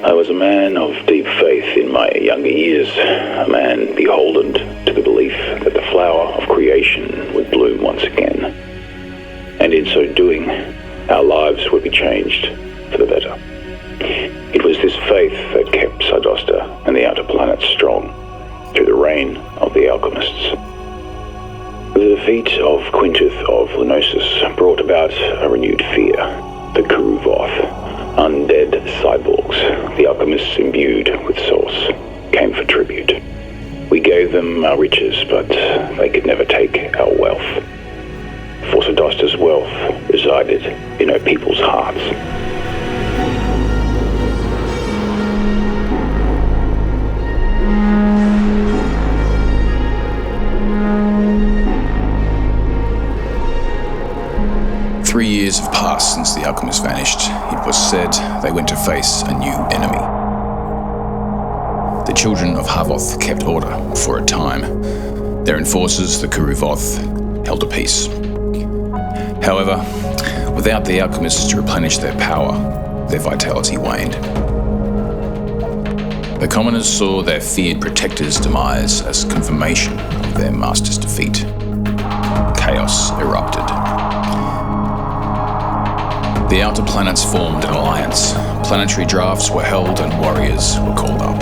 I was a man of deep faith in my younger years, a man beholden to the belief that the flower of creation would bloom once again. And in so doing, our lives would be changed for the better. It was this faith that kept Sardosta and the outer planets strong through the reign of the alchemists. The defeat of Quintith of Lenosis brought about a renewed fear. The Kuruvoth, undead cyborgs, the alchemists imbued with source, came for tribute. We gave them our riches, but they could never take our wealth. For Sardosta's wealth resided in her people's hearts. Three years have passed since the alchemists vanished. It was said they went to face a new enemy. The children of Havoth kept order for a time. Their enforcers, the Kuruvoth, held a peace. However, without the alchemists to replenish their power, their vitality waned. The commoners saw their feared protectors' demise as confirmation of their master's defeat. Chaos erupted. The outer planets formed an alliance. Planetary drafts were held and warriors were called up.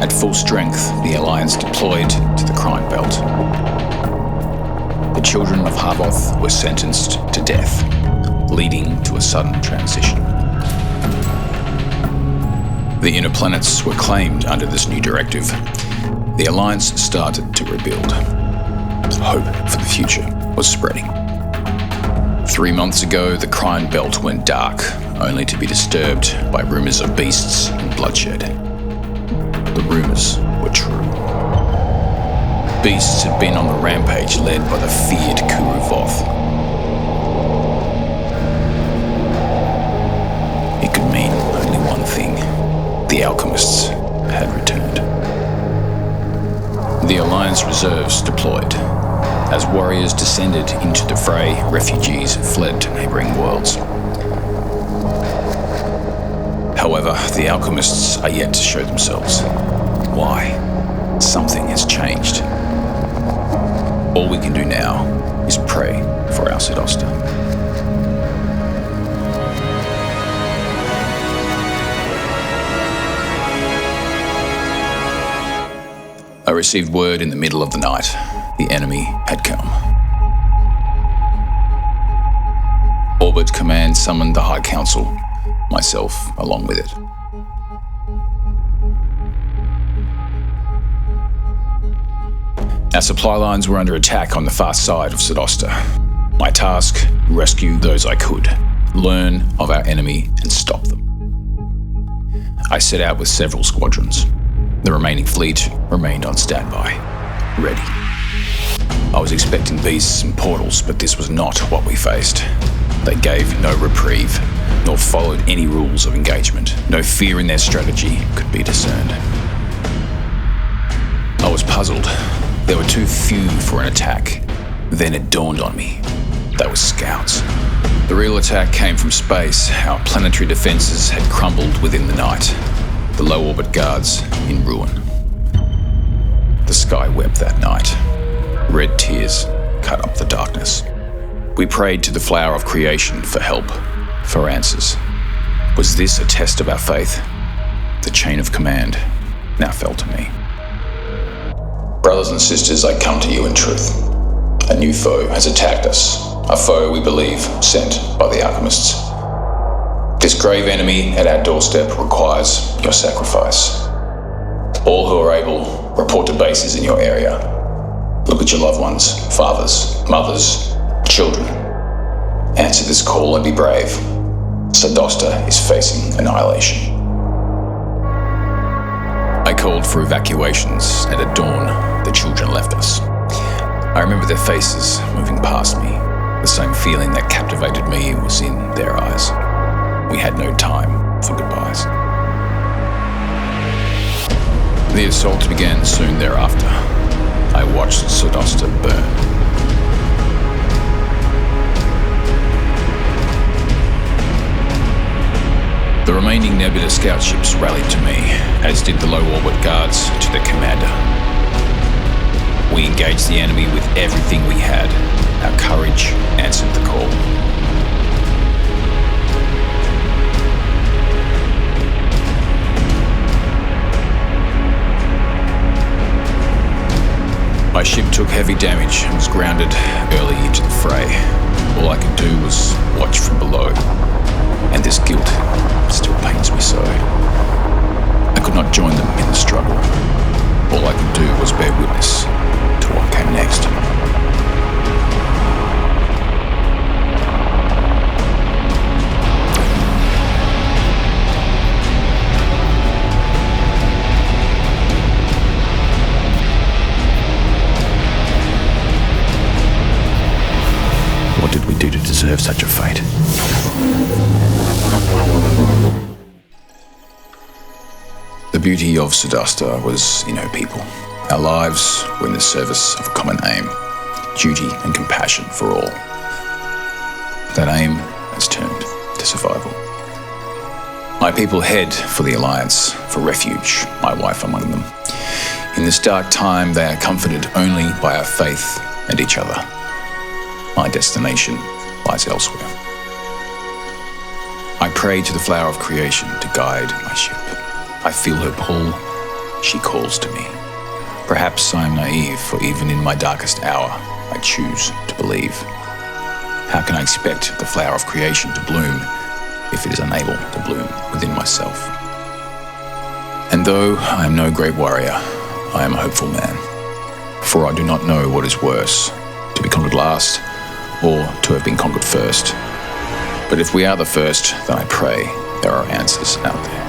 At full strength, the alliance deployed to the Crime Belt. The children of Havoth were sentenced to death, leading to a sudden transition. The inner planets were claimed under this new directive. The alliance started to rebuild. Hope for the future was spreading. 3 months ago, the Crime Belt went dark, only to be disturbed by rumours of beasts and bloodshed. The rumours were true. Beasts had been on the rampage led by the feared Kuruvoth. It could mean only one thing. The alchemists had returned. The Alliance reserves deployed. As warriors descended into the fray, refugees fled to neighbouring worlds. However, the alchemists are yet to show themselves. Why? Something has changed. All we can do now is pray for our Sardosta. I received word in the middle of the night. The enemy had come. Orbit Command summoned the High Council, myself along with it. Our supply lines were under attack on the far side of Sardosta. My task, rescue those I could, learn of our enemy and stop them. I set out with several squadrons. The remaining fleet remained on standby, ready. I was expecting beasts and portals, but this was not what we faced. They gave no reprieve, nor followed any rules of engagement. No fear in their strategy could be discerned. I was puzzled. There were too few for an attack. Then it dawned on me. They were scouts. The real attack came from space. Our planetary defenses had crumbled within the night. The low-orbit guards in ruin. The sky wept that night. Red tears cut up the darkness. We prayed to the flower of creation for help, for answers. Was this a test of our faith? The chain of command now fell to me. Brothers and sisters, I come to you in truth. A new foe has attacked us, a foe we believe sent by the alchemists. This grave enemy at our doorstep requires your sacrifice. All who are able, report to bases in your area. Look at your loved ones, fathers, mothers, children. Answer this call and be brave. Sardosta is facing annihilation. I called for evacuations, and at dawn, the children left us. I remember their faces moving past me. The same feeling that captivated me was in their eyes. We had no time for goodbyes. The assault began soon thereafter. I watched Sardosta burn. The remaining Nebula scout ships rallied to me, as did the low-orbit guards to their commander. We engaged the enemy with everything we had. Our courage answered the call. My ship took heavy damage and was grounded early into the fray. All I could do was watch from below, and this guilt still pains me so. I could not join them in the struggle. All I could do was bear witness to what came next. What did we do to deserve such a fate? The beauty of Sardosta was in her people. Our lives were in the service of a common aim, duty and compassion for all. That aim has turned to survival. My people head for the Alliance, for refuge, my wife among them. In this dark time, they are comforted only by our faith and each other. My destination lies elsewhere. I pray to the flower of creation to guide my ship. I feel her pull, she calls to me. Perhaps I am naive, for even in my darkest hour, I choose to believe. How can I expect the flower of creation to bloom if it is unable to bloom within myself? And though I am no great warrior, I am a hopeful man. For I do not know what is worse, to be conquered last, or to have been conquered first. But if we are the first, then I pray there are answers out there.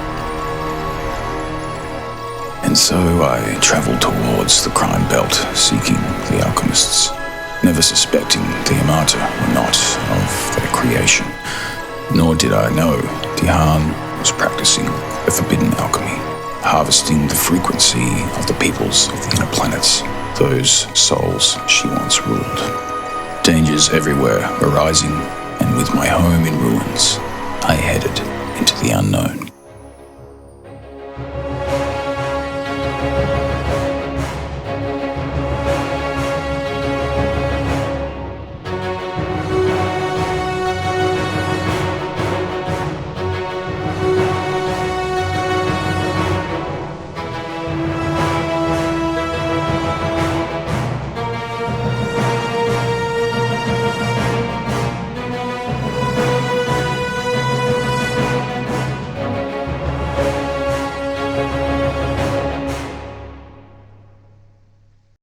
And so I travelled towards the crime belt, seeking the alchemists, never suspecting the Yamata were not of their creation. Nor did I know Dihan was practicing a forbidden alchemy, harvesting the frequency of the peoples of the inner planets, those souls she once ruled. Dangers everywhere arising, and with my home in ruins, I headed into the unknown.